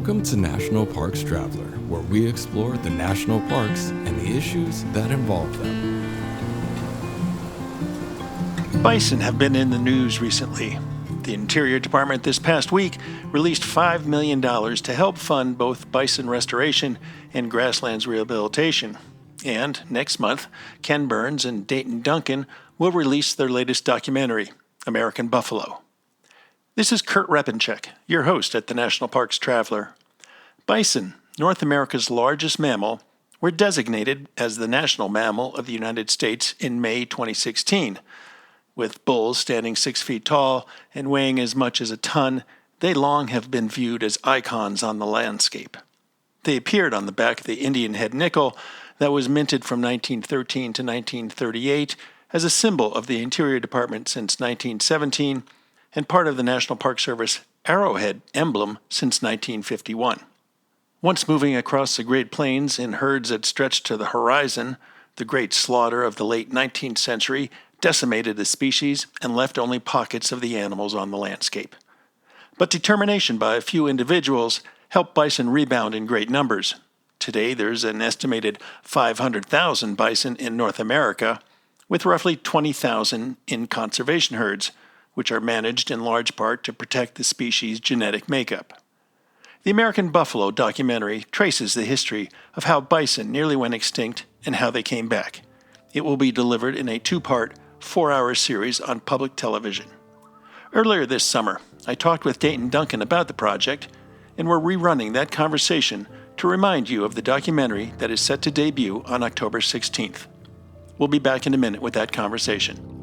Welcome to National Parks Traveler, where we explore the national parks and the issues that involve them. Bison have been in the news recently. The Interior Department this past week released $5 million to help fund both bison restoration and grasslands rehabilitation. And next month, Ken Burns and Dayton Duncan will release their latest documentary, American Buffalo. This is Kurt Repenchek, your host at the National Parks Traveler. Bison, North America's largest mammal, were designated as the national mammal of the United States in May 2016. With bulls standing 6 feet tall and weighing as much as a ton, they long have been viewed as icons on the landscape. They appeared on the back of the Indian head nickel that was minted from 1913 to 1938 as a symbol of the Interior Department since 1917 and part of the National Park Service arrowhead emblem since 1951. Once moving across the Great Plains in herds that stretched to the horizon, the great slaughter of the late 19th century decimated the species and left only pockets of the animals on the landscape. But determination by a few individuals helped bison rebound in great numbers. Today there's an estimated 500,000 bison in North America, with roughly 20,000 in conservation herds, which are managed in large part to protect the species' genetic makeup. The American Buffalo documentary traces the history of how bison nearly went extinct and how they came back. It will be delivered in a 2-part, 4-hour series on public television. Earlier this summer, I talked with Dayton Duncan about the project, and we're rerunning that conversation to remind you of the documentary that is set to debut on October 16th. We'll be back in a minute with that conversation.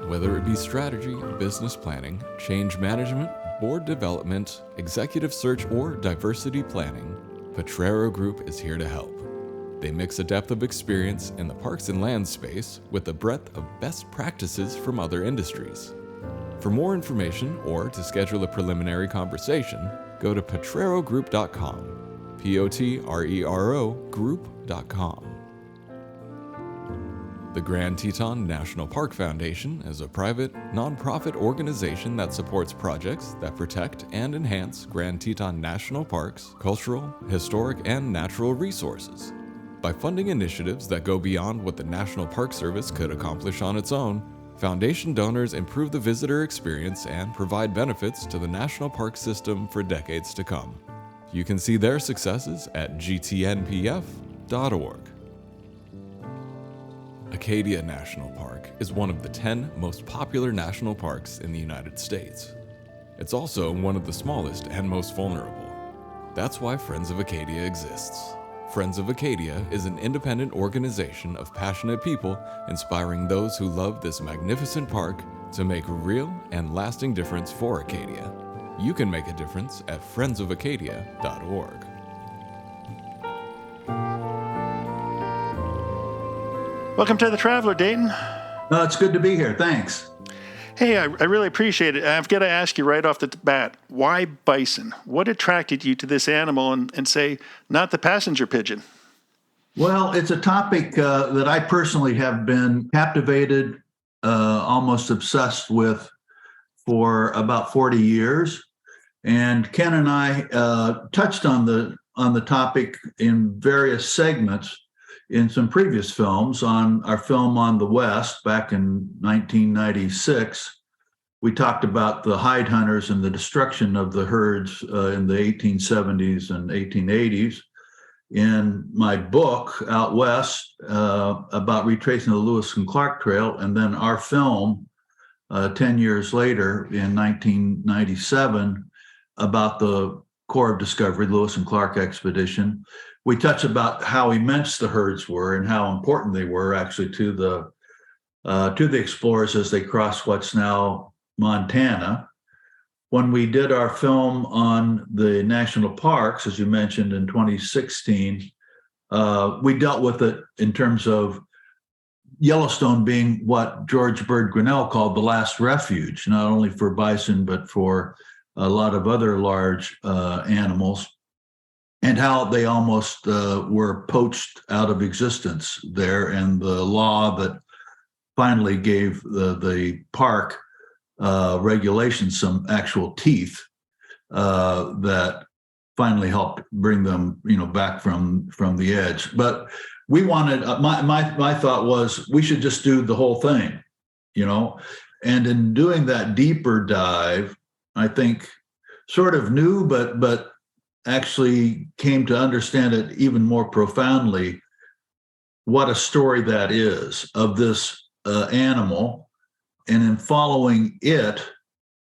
Whether it be strategy, business planning, change management, board development, executive search, or diversity planning, Potrero Group is here to help. They mix a depth of experience in the parks and land space with a breadth of best practices from other industries. For more information or to schedule a preliminary conversation, go to potrerogroup.com, P-O-T-R-E-R-O group.com. The Grand Teton National Park Foundation is a private, nonprofit organization that supports projects that protect and enhance Grand Teton National Park's cultural, historic, and natural resources. By funding initiatives that go beyond what the National Park Service could accomplish on its own, Foundation donors improve the visitor experience and provide benefits to the National Park System for decades to come. You can see their successes at gtnpf.org. Acadia National Park is one of the 10 most popular national parks in the United States. It's also one of the smallest and most vulnerable. That's why Friends of Acadia exists. Friends of Acadia is an independent organization of passionate people inspiring those who love this magnificent park to make a real and lasting difference for Acadia. You can make a difference at friendsofacadia.org. Welcome to the Traveler, Dayton. It's good to be here. Thanks. Hey, I really appreciate it. I've got to ask you right off the bat, why bison? What attracted you to this animal and say, not the passenger pigeon? Well, it's a topic that I personally have been captivated, almost obsessed with for about 40 years. And Ken and I touched on the topic in various segments in some previous films. On our film on the West back in 1996, we talked about the hide hunters and the destruction of the herds in the 1870s and 1880s. In my book, Out West, about retracing the Lewis and Clark Trail, and then our film 10 years later in 1997 about the Corps of Discovery, Lewis and Clark expedition, we touched about how immense the herds were and how important they were actually to the explorers as they crossed what's now Montana. When we did our film on the national parks, as you mentioned, in 2016, we dealt with it in terms of Yellowstone being what George Bird Grinnell called the last refuge, not only for bison, but for a lot of other large animals, and how they almost were poached out of existence there. And the law that finally gave the park regulations, some actual teeth that finally helped bring them, back from the edge. But we wanted my thought was we should just do the whole thing, and in doing that deeper dive, I think sort of knew, but actually came to understand it even more profoundly, what a story that is of this animal. And in following it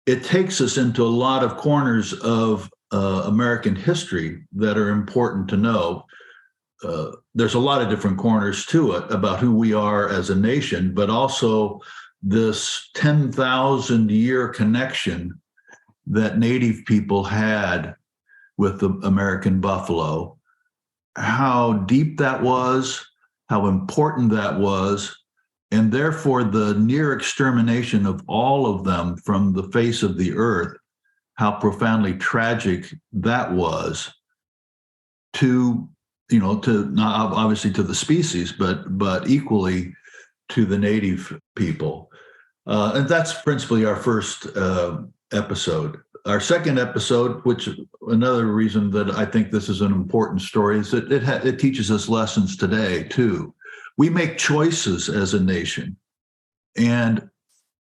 takes us into a lot of corners of American history that are important to know. There's a lot of different corners to it about who we are as a nation, but also this 10,000 year connection that Native people had with the American buffalo, how deep that was, how important that was, and therefore the near extermination of all of them from the face of the earth, how profoundly tragic that was to not obviously to the species, but equally to the Native people. And that's principally our first episode. Our second episode, which another reason that I think this is an important story, is that it teaches us lessons today too. We make choices as a nation, and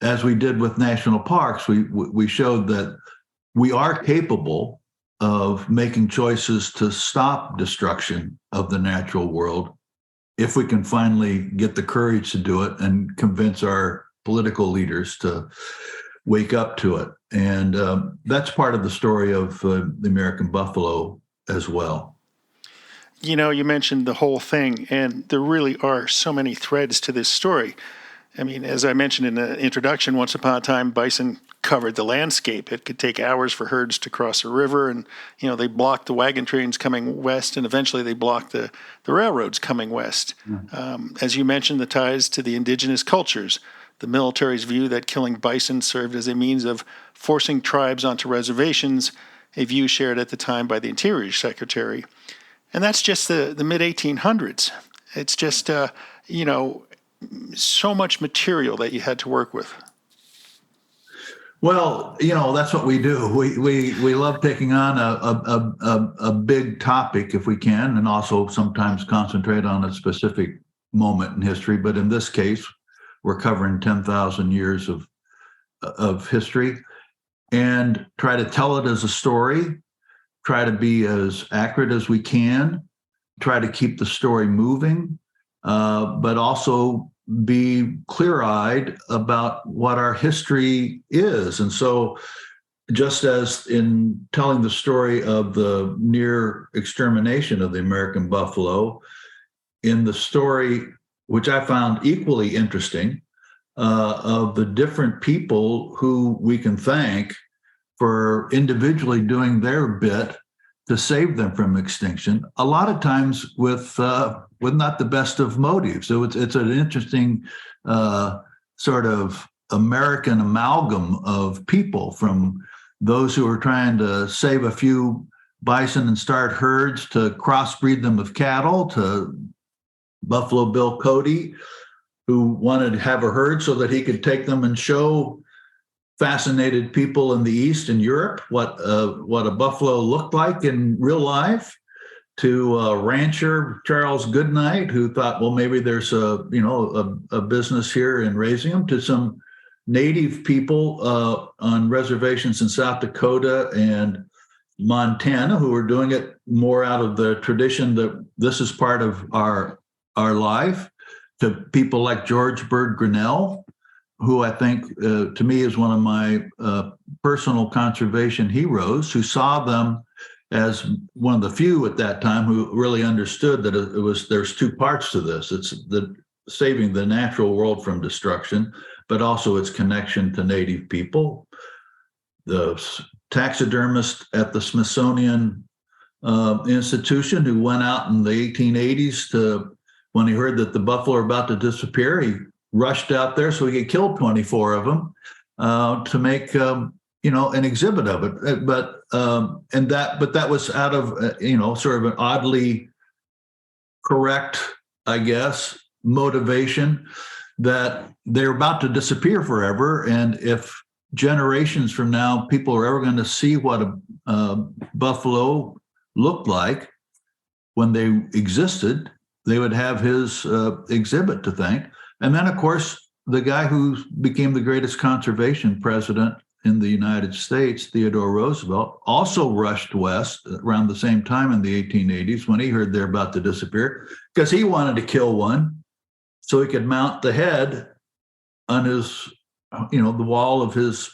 as we did with national parks, we showed that we are capable of making choices to stop destruction of the natural world if we can finally get the courage to do it and convince our political leaders to wake up to it. And that's part of the story of the American buffalo as well. You mentioned the whole thing, and there really are so many threads to this story. I mean, as I mentioned in the introduction, once upon a time, bison covered the landscape. It could take hours for herds to cross a river, and, they blocked the wagon trains coming west, and eventually they blocked the railroads coming west. As you mentioned, the ties to the indigenous cultures, the military's view that killing bison served as a means of forcing tribes onto reservations, a view shared at the time by the Interior Secretary. And that's just the mid-1800s. It's just, so much material that you had to work with. Well, that's what we do. We love taking on a big topic if we can, and also sometimes concentrate on a specific moment in history. But in this case, we're covering 10,000 years of history, and try to tell it as a story, try to be as accurate as we can, try to keep the story moving, but also be clear-eyed about what our history is. And so just as in telling the story of the near extermination of the American buffalo, in the story, which I found equally interesting, of the different people who we can thank for individually doing their bit to save them from extinction, a lot of times with not the best of motives. So it's an interesting sort of American amalgam of people, from those who are trying to save a few bison and start herds to crossbreed them with cattle, to Buffalo Bill Cody, who wanted to have a herd so that he could take them and show fascinated people in the East and Europe what a buffalo looked like in real life, to rancher Charles Goodnight, who thought, well, maybe there's a business here in raising them, to some Native people on reservations in South Dakota and Montana who are doing it more out of the tradition that this is part of our life, to people like George Bird Grinnell, who I think, to me, is one of my personal conservation heroes, who saw them as one of the few at that time who really understood that there's two parts to this. It's the saving the natural world from destruction, but also its connection to Native people. The taxidermist at the Smithsonian Institution, who went out in the 1880s when he heard that the buffalo were about to disappear, he rushed out there so he could kill 24 of them to make an exhibit of it. But that was out of sort of an oddly correct, I guess, motivation, that they're about to disappear forever, and if generations from now people are ever going to see what a buffalo looked like when they existed, they would have his exhibit to thank. And then, of course, the guy who became the greatest conservation president in the United States, Theodore Roosevelt, also rushed west around the same time in the 1880s when he heard they're about to disappear, because he wanted to kill one so he could mount the head on his, the wall of his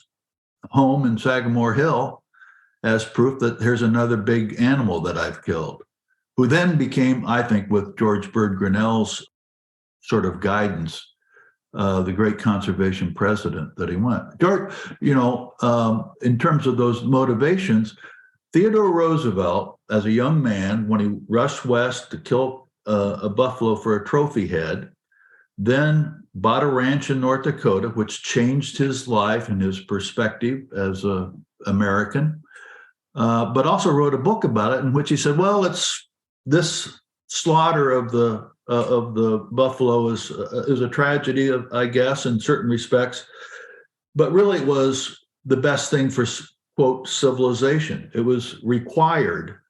home in Sagamore Hill as proof that here's another big animal that I've killed, who then became, I think, with George Bird Grinnell's sort of guidance, the great conservation president that he went. George, in terms of those motivations, Theodore Roosevelt, as a young man, when he rushed west to kill a buffalo for a trophy head, then bought a ranch in North Dakota, which changed his life and his perspective as an American, but also wrote a book about it in which he said, well, it's this slaughter of the buffalo is a tragedy, I guess, in certain respects, but really it was the best thing for, quote, civilization. It was required,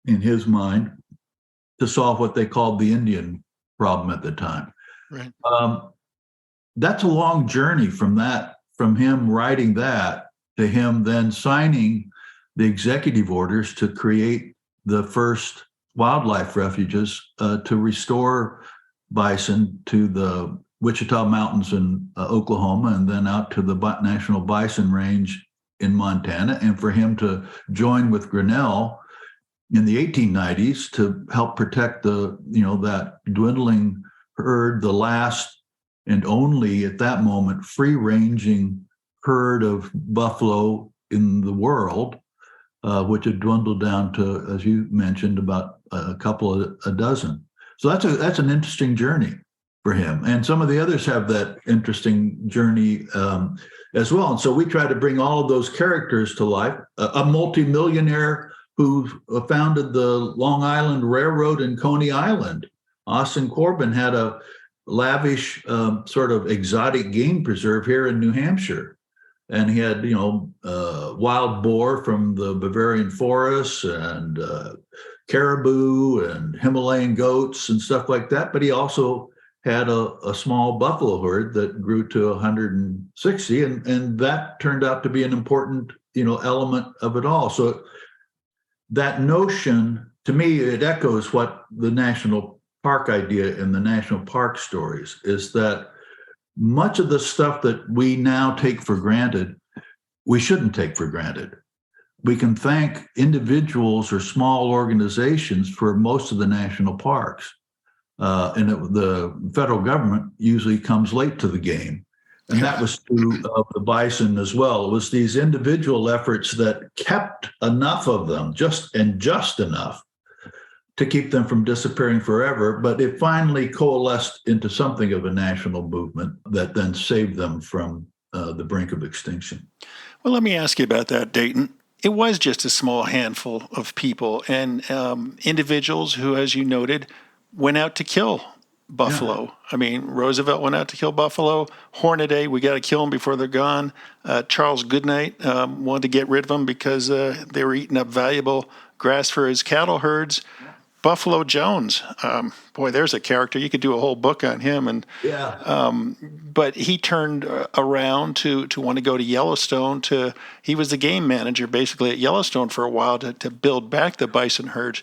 in his mind, to solve what they called the Indian problem at the time. Right. That's a long journey from him writing that to him then signing the executive orders to create the first wildlife refuges to restore bison to the Wichita Mountains in Oklahoma and then out to the National Bison Range in Montana, and for him to join with Grinnell in the 1890s to help protect that dwindling herd, the last and only at that moment free-ranging herd of buffalo in the world, which had dwindled down to, as you mentioned, about a dozen. So that's an interesting journey for him. And some of the others have that interesting journey as well. And so we try to bring all of those characters to life. A multimillionaire who founded the Long Island Railroad in Coney Island, Austin Corbin, had a lavish sort of exotic game preserve here in New Hampshire. And he had, wild boar from the Bavarian forests and caribou and Himalayan goats and stuff like that. But he also had a small buffalo herd that grew to 160. And that turned out to be an important, element of it all. So that notion, to me, it echoes what the national park idea in the national park stories is, that much of the stuff that we now take for granted, we shouldn't take for granted. We can thank individuals or small organizations for most of the national parks. The federal government usually comes late to the game. And that was true of the bison as well. It was these individual efforts that kept enough of them, just enough to keep them from disappearing forever. But it finally coalesced into something of a national movement that then saved them from the brink of extinction. Well, let me ask you about that, Dayton. It was just a small handful of people and individuals who, as you noted, went out to kill buffalo. Yeah. I mean, Roosevelt went out to kill buffalo. Hornaday, we got to kill them before they're gone. Charles Goodnight wanted to get rid of them because they were eating up valuable grass for his cattle herds. Buffalo Jones, boy, there's a character. You could do a whole book on him. And but he turned around to want to go to Yellowstone. He was the game manager basically at Yellowstone for a while to build back the bison herds.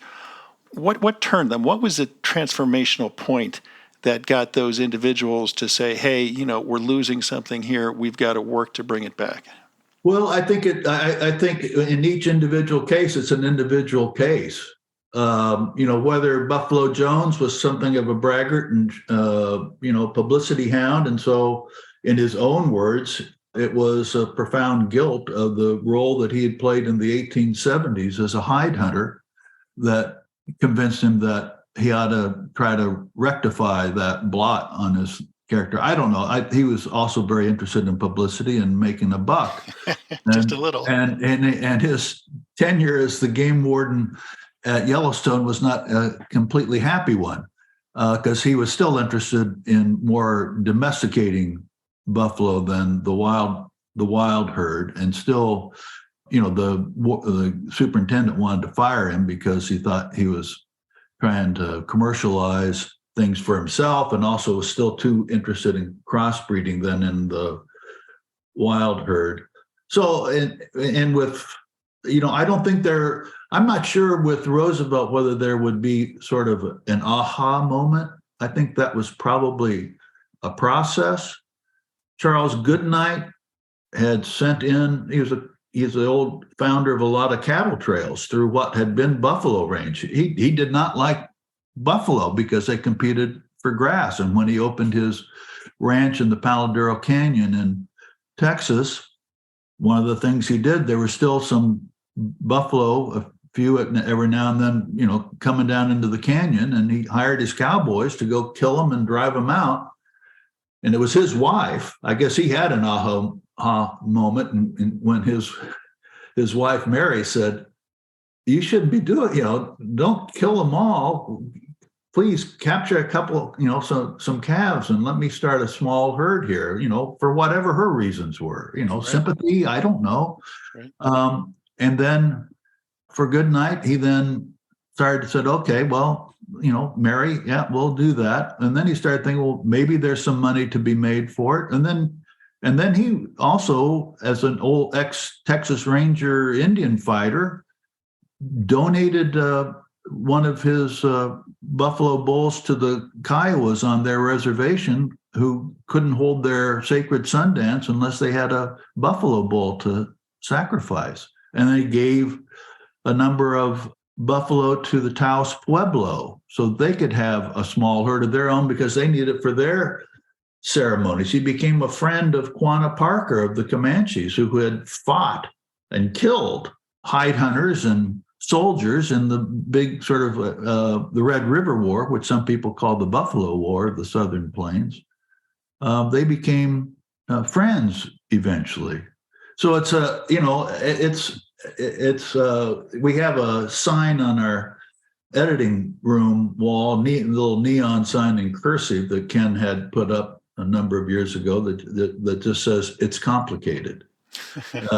What turned them? What was the transformational point that got those individuals to say, hey, we're losing something here. We've got to work to bring it back? Well, I think in each individual case, it's an individual case. Whether Buffalo Jones was something of a braggart and, publicity hound. And so in his own words, it was a profound guilt of the role that he had played in the 1870s as a hide hunter that convinced him that he ought to try to rectify that blot on his character. I don't know. He was also very interested in publicity and making a buck. Just a little. And his tenure as the game warden at Yellowstone was not a completely happy one, because he was still interested in more domesticating buffalo than the wild the wild herd, and still, the superintendent wanted to fire him because he thought he was trying to commercialize things for himself, and also was still too interested in crossbreeding than in the wild herd. So, and with, I don't think I'm not sure with Roosevelt whether there would be sort of an aha moment. I think that was probably a process. Charles Goodnight had sent in, he's the old founder of a lot of cattle trails through what had been buffalo range. He did not like buffalo because they competed for grass. And when he opened his ranch in the Paladero Canyon in Texas, one of the things he did, there were still some buffalo, a few every now and then, coming down into the canyon, and he hired his cowboys to go kill them and drive them out. And it was his wife. I guess he had an aha moment, and when his wife Mary said, "You shouldn't be doing, don't kill them all. Please capture a couple, some calves, and let me start a small herd here." For whatever her reasons were, right. Sympathy. I don't know. Right. And then for Goodnight, he then said, "Okay, well, Mary, yeah, we'll do that." And then he started thinking, well, maybe there's some money to be made for it. And then he also, as an old ex-Texas Ranger Indian fighter, donated one of his buffalo bulls to the Kiowas on their reservation, who couldn't hold their sacred Sundance unless they had a buffalo bull to sacrifice. And they gave a number of buffalo to the Taos Pueblo so they could have a small herd of their own because they needed it for their ceremonies. He became a friend of Quanah Parker of the Comanches, who had fought and killed hide hunters and soldiers in the big sort of the Red River War, which some people call the Buffalo War of the Southern Plains. They became friends eventually. So it's we have a sign on our editing room wall, little neon sign in cursive that Ken had put up a number of years ago that just says, "It's complicated." And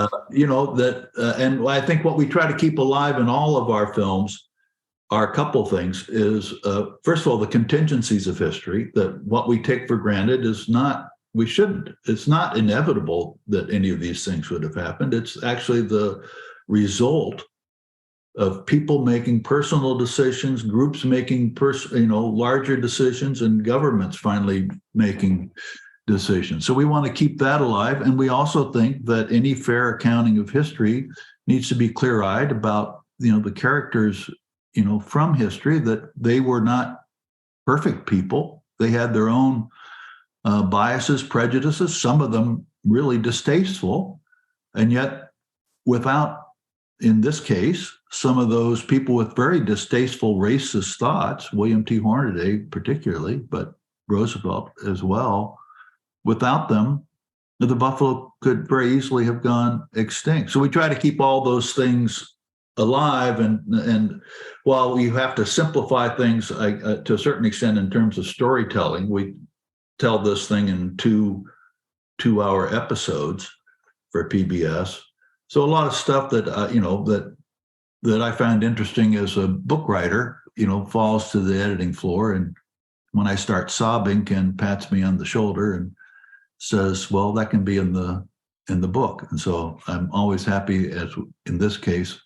I think what we try to keep alive in all of our films are a couple things. Is first of all, the contingencies of history, that what we take for granted is not. We shouldn't. It's not inevitable that any of these things would have happened. It's actually the result of people making personal decisions, groups making larger decisions, and governments finally making decisions. So we want to keep that alive. And we also think that any fair accounting of history needs to be clear-eyed about, the characters, from history, that they were not perfect people. They had their own biases, prejudices, some of them really distasteful. And yet, without, in this case, some of those people with very distasteful racist thoughts, William T. Hornaday particularly, but Roosevelt as well, without them, the buffalo could very easily have gone extinct. So we try to keep all those things alive. And while you have to simplify things to a certain extent in terms of storytelling, we tell this thing in two-hour episodes for PBS. So a lot of stuff that that I found interesting as a book writer, falls to the editing floor. And when I start sobbing, Ken pats me on the shoulder and says, "Well, that can be in the book." And so I'm always happy, as in this case,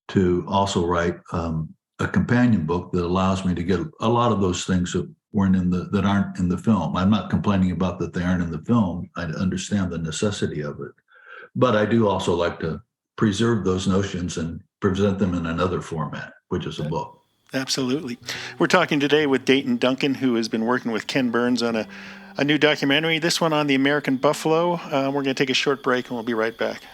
to also write a companion book that allows me to get a lot of those things that aren't in the film. I'm not complaining about that they aren't in the film. I understand the necessity of it, but I do also like to preserve those notions and present them in another format, which is a book. Absolutely. We're talking today with Dayton Duncan, who has been working with Ken Burns on a new documentary, this one on the American buffalo. We're going to take a short break and we'll be right back.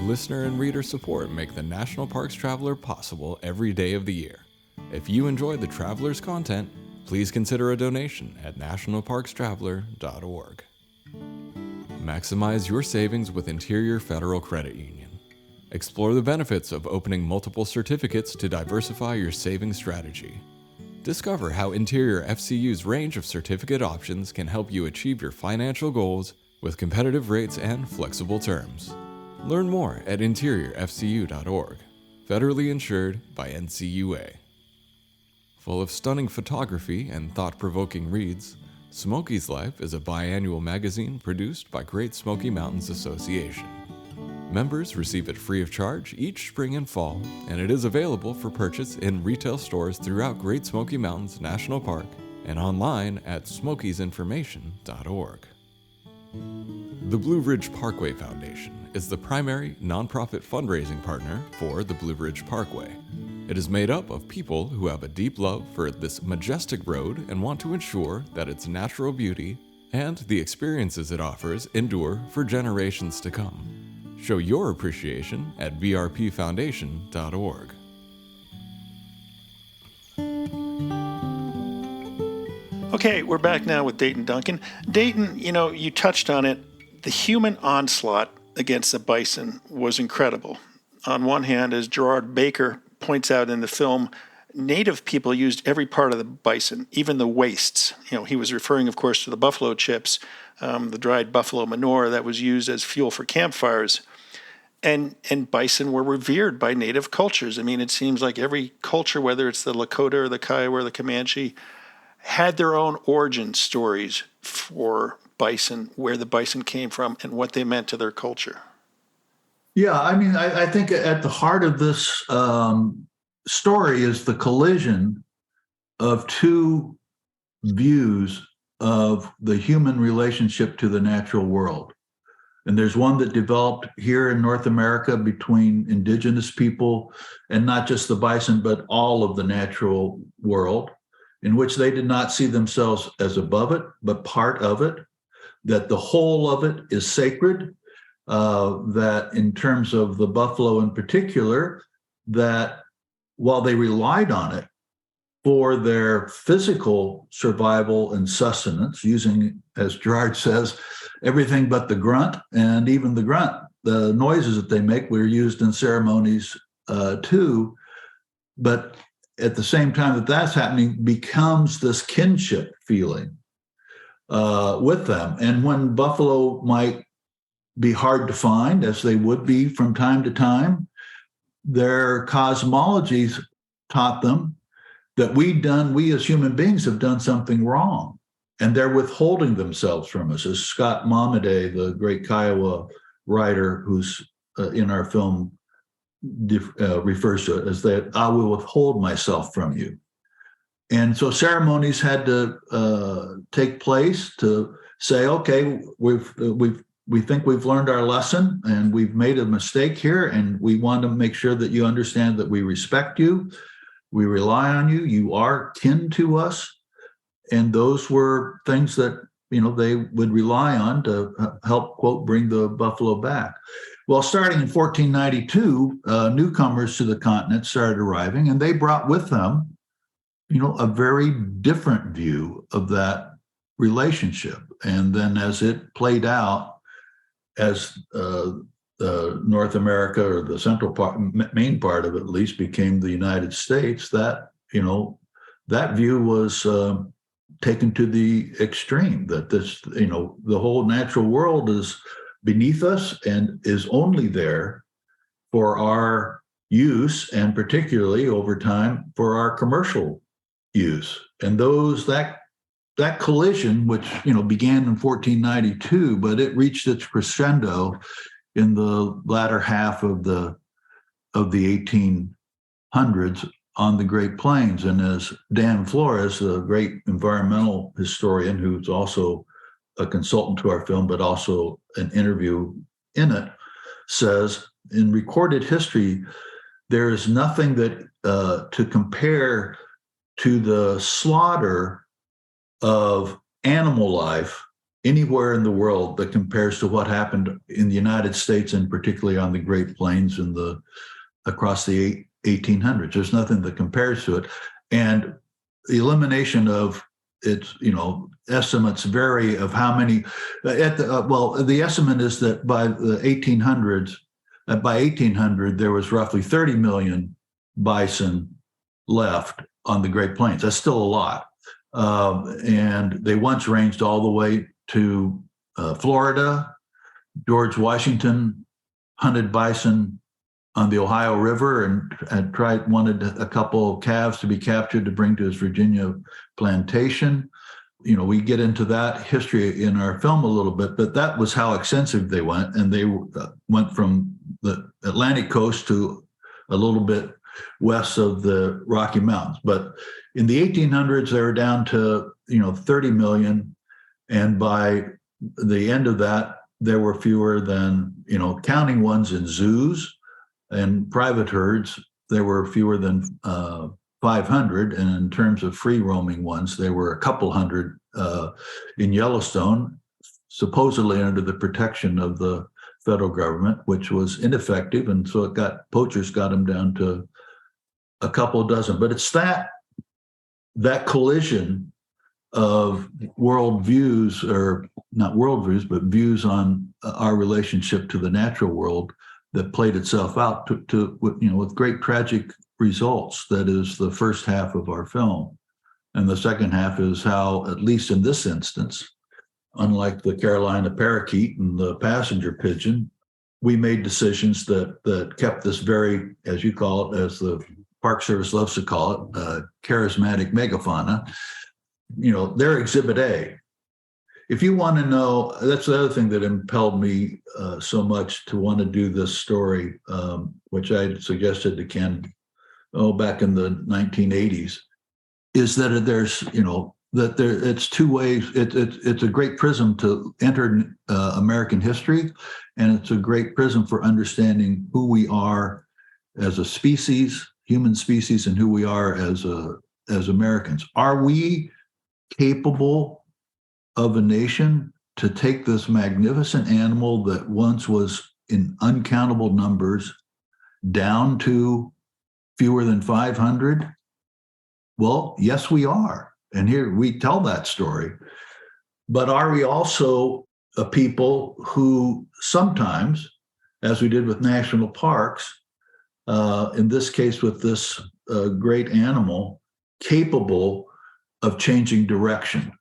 Listener and reader support make the National Parks Traveler possible every day of the year. If you enjoy the Traveler's content, please consider a donation at nationalparkstraveler.org. Maximize your savings with Interior Federal Credit Union. Explore the benefits of opening multiple certificates to diversify your savings strategy. Discover how Interior FCU's range of certificate options can help you achieve your financial goals with competitive rates and flexible terms. Learn more at interiorfcu.org. Federally insured by NCUA. Full of stunning photography and thought-provoking reads, Smoky's Life is a biannual magazine produced by Great Smoky Mountains Association. Members receive it free of charge each spring and fall, and it is available for purchase in retail stores throughout Great Smoky Mountains National Park and online at smokiesinformation.org. The Blue Ridge Parkway Foundation is the primary nonprofit fundraising partner for the Blue Ridge Parkway. It is made up of people who have a deep love for this majestic road and want to ensure that its natural beauty and the experiences it offers endure for generations to come. Show your appreciation at brpfoundation.org. Okay, we're back now with Dayton Duncan. Dayton, you touched on it. The human onslaught against the bison was incredible. On one hand, as Gerard Baker points out in the film, Native people used every part of the bison, even the wastes. He was referring, of course, to the buffalo chips, the dried buffalo manure that was used as fuel for campfires. And bison were revered by Native cultures. I mean, it seems like every culture, whether it's the Lakota or the Kiowa or the Comanche, had their own origin stories for bison, where the bison came from and what they meant to their culture. Yeah, I mean, I think at the heart of this story is the collision of two views of the human relationship to the natural world. And there's one that developed here in North America between indigenous people, and not just the bison, but all of the natural world, in which they did not see themselves as above it, but part of it, that the whole of it is sacred, that in terms of the buffalo in particular, that while they relied on it for their physical survival and sustenance, using, as Gerard says, everything but the grunt, and even the grunt, the noises that they make were used in ceremonies too. But at the same time that that's happening, becomes this kinship feeling with them. And when buffalo might be hard to find, as they would be from time to time, their cosmologies taught them that we as human beings have done something wrong, and they're withholding themselves from us. As Scott Momaday, the great Kiowa writer who's in our film, refers to it as that I will withhold myself from you. And so ceremonies had to take place to say, okay, we think we've learned our lesson and we've made a mistake here, and we want to make sure that you understand that we respect you, we rely on you, you are kin to us. And those were things that they would rely on to help, quote, bring the buffalo back. Well, starting in 1492, newcomers to the continent started arriving, and they brought with them, a very different view of that relationship. And then as it played out, as North America, or the central part, main part of it at least, became the United States, that view was taken to the extreme, that this, the whole natural world is beneath us and is only there for our use, and particularly over time for our commercial use. And that collision, which began in 1492, but it reached its crescendo in the latter half of the 1800s on the Great Plains. And as Dan Flores, the great environmental historian who's also a consultant to our film, but also an interview in it, says, in recorded history, there is nothing that to compare to the slaughter of animal life anywhere in the world that compares to what happened in the United States, and particularly on the Great Plains and across the 1800s. There's nothing that compares to it. And the elimination of its, estimates vary of how many. The estimate is that by the 1800s, by 1800 there was roughly 30 million bison left on the Great Plains. That's still a lot. And they once ranged all the way to Florida. George Washington hunted bison on the Ohio River and wanted a couple of calves to be captured to bring to his Virginia plantation. We get into that history in our film a little bit, but that was how extensive they went. And they went from the Atlantic coast to a little bit west of the Rocky Mountains. But in the 1800s, they were down to, 30 million. And by the end of that, there were fewer than, counting ones in zoos and private herds, there were fewer than 500. And in terms of free roaming ones, there were a couple hundred in Yellowstone, supposedly under the protection of the federal government, which was ineffective. And so poachers got them down to a couple dozen. But it's that collision of worldviews, or not worldviews, but views on our relationship to the natural world that played itself out with great tragic results. That is the first half of our film. And the second half is how, at least in this instance, unlike the Carolina parakeet and the passenger pigeon, we made decisions that kept this very, as you call it, as the Park Service loves to call it, charismatic megafauna. They're Exhibit A. If you want to know, that's the other thing that impelled me so much to want to do this story, which I suggested to Ken, back in the 1980s, is that it's two ways. It's a great prism to enter American history, and it's a great prism for understanding who we are as a species, human species, and who we are as Americans. Are we capable of a nation to take this magnificent animal that once was in uncountable numbers down to fewer than 500? Well, yes, we are. And here we tell that story. But are we also a people who sometimes, as we did with national parks, in this case with this great animal, capable of changing direction?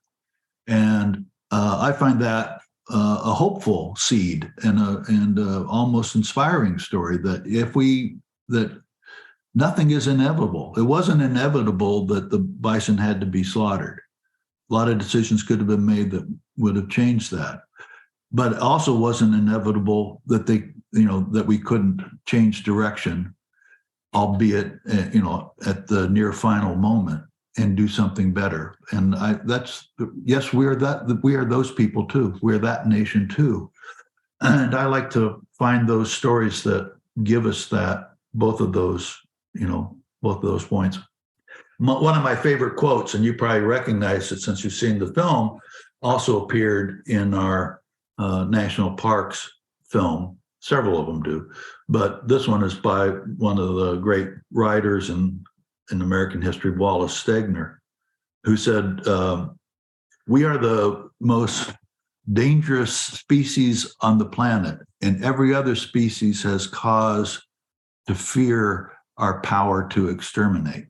And I find that a hopeful seed and almost inspiring story that nothing is inevitable. It wasn't inevitable that the bison had to be slaughtered. A lot of decisions could have been made that would have changed that. But it also wasn't inevitable that that we couldn't change direction, albeit at the near final moment, and do something better. And yes, we are those people too. We're that nation too. And I like to find those stories that give us both of those points. One of my favorite quotes, and you probably recognize it since you've seen the film, also appeared in our national parks film. Several of them do, but this one is by one of the great writers in American history, Wallace Stegner, who said, "We are the most dangerous species on the planet, and every other species has cause to fear our power to exterminate."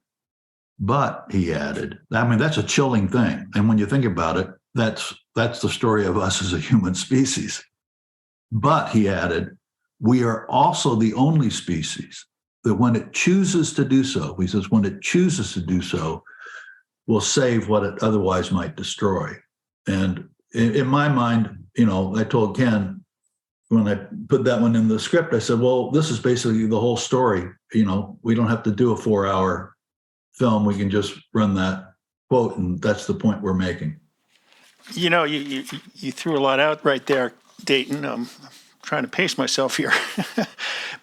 But, he added, that's a chilling thing. And when you think about it, that's the story of us as a human species. But, he added, we are also the only species that when it chooses to do so, he says, when it chooses to do so, will save what it otherwise might destroy. And in my mind, I told Ken, when I put that one in the script, I said, well, this is basically the whole story. We don't have to do a 4-hour film. We can just run that quote, and that's the point we're making. You threw a lot out right there, Dayton. I'm trying to pace myself here.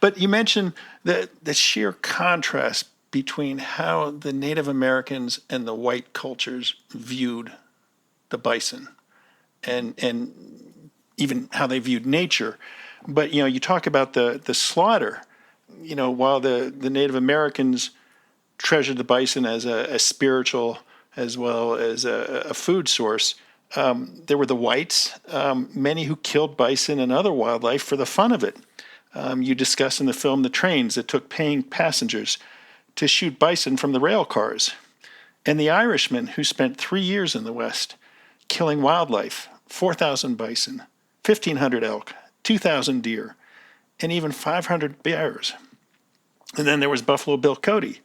But you mentioned the sheer contrast between how the Native Americans and the white cultures viewed the bison, and even how they viewed nature. But you talk about the slaughter. While the Native Americans treasured the bison as a spiritual as well as a food source, there were the whites, many who killed bison and other wildlife for the fun of it. You discuss in the film the trains that took paying passengers to shoot bison from the rail cars. And the Irishman, who spent 3 years in the West killing wildlife, 4,000 bison, 1,500 elk, 2,000 deer, and even 500 bears. And then there was Buffalo Bill Cody,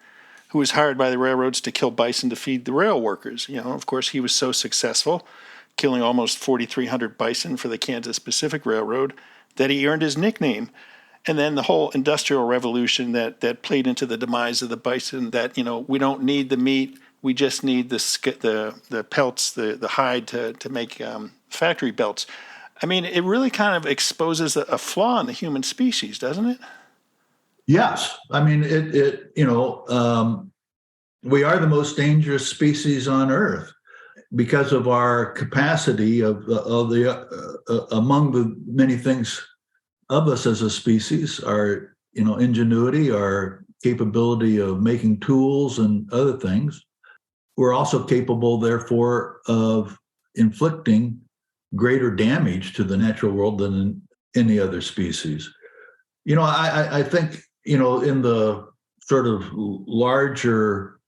who was hired by the railroads to kill bison to feed the rail workers. Of course, he was so successful, killing almost 4,300 bison for the Kansas Pacific Railroad, that he earned his nickname. And then the whole industrial revolution that played into the demise of the bison, that, we don't need the meat, we just need the pelts, the hide to make factory belts. I mean, it really kind of exposes a flaw in the human species, doesn't it? Yes. I mean, we are the most dangerous species on Earth because of our capacity of among the many things of us as a species, our, ingenuity, our capability of making tools and other things. We're also capable, therefore, of inflicting greater damage to the natural world than in any other species. I think, in the sort of larger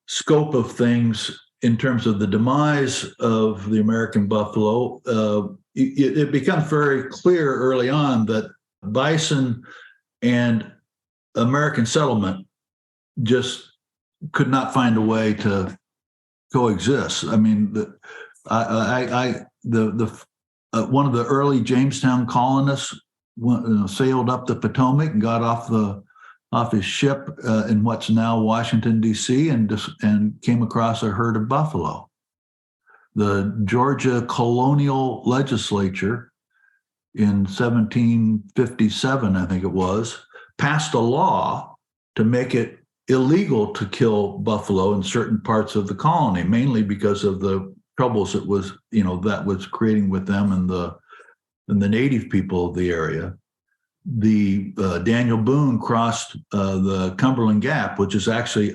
scope of things, in terms of the demise of the American buffalo, it becomes very clear early on that bison and American settlement just could not find a way to coexist. I mean, one of the early Jamestown colonists sailed up the Potomac and got off his ship in what's now Washington, D.C., and came across a herd of buffalo. The Georgia colonial legislature in 1757, I think it was, passed a law to make it illegal to kill buffalo in certain parts of the colony, mainly because of the troubles that was creating with them and the native people of the area. The Daniel Boone crossed the Cumberland Gap, which is actually,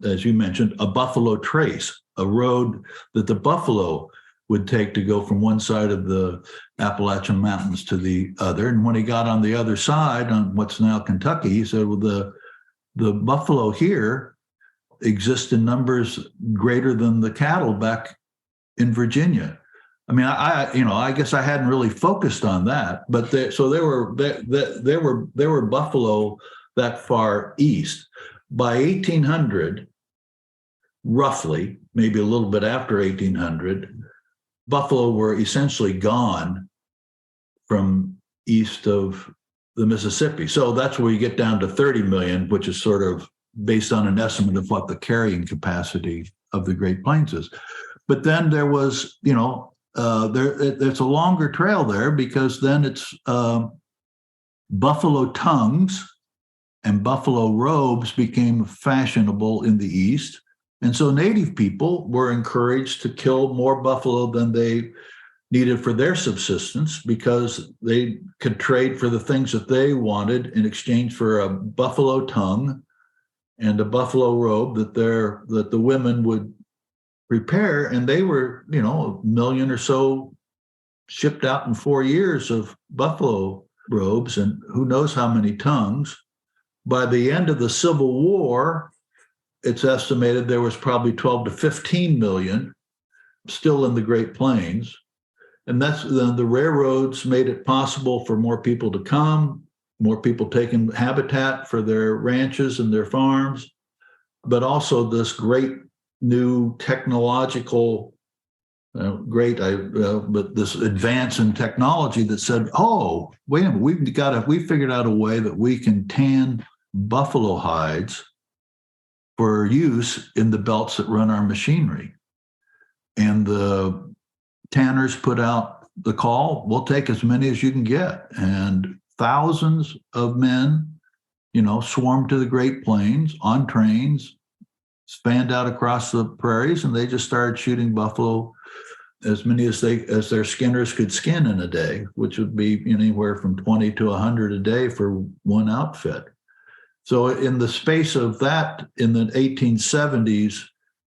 as you mentioned, a buffalo trace, a road that the buffalo would take to go from one side of the Appalachian Mountains to the other. And when he got on the other side, on what's now Kentucky, he said, well, the buffalo here exist in numbers greater than the cattle back in Virginia. I mean, I guess I hadn't really focused on that, but there were buffalo that far east. By 1800, roughly, maybe a little bit after 1800, buffalo were essentially gone from east of the Mississippi. So that's where you get down to 30 million, which is sort of based on an estimate of what the carrying capacity of the Great Plains is. But then there was, there's a longer trail there, because then it's buffalo tongues and buffalo robes became fashionable in the East. And so native people were encouraged to kill more buffalo than they needed for their subsistence, because they could trade for the things that they wanted in exchange for a buffalo tongue and a buffalo robe that the women would prepare. And they were, 1 million or so shipped out in 4 years of buffalo robes, and who knows how many tongues. By the end of the Civil War, it's estimated there was probably 12 to 15 million still in the Great Plains. And that's the railroads made it possible for more people to come, more people taking habitat for their ranches and their farms, but also this great new technological, but this advance in technology that said, oh, wait a minute, we figured out a way that we can tan buffalo hides for use in the belts that run our machinery. And the tanners put out the call, we'll take as many as you can get. And thousands of men, swarmed to the Great Plains on trains, spanned out across the prairies, and they just started shooting buffalo, as many as their skinners could skin in a day, which would be anywhere from 20 to 100 a day for one outfit. So in the space of that, in the 1870s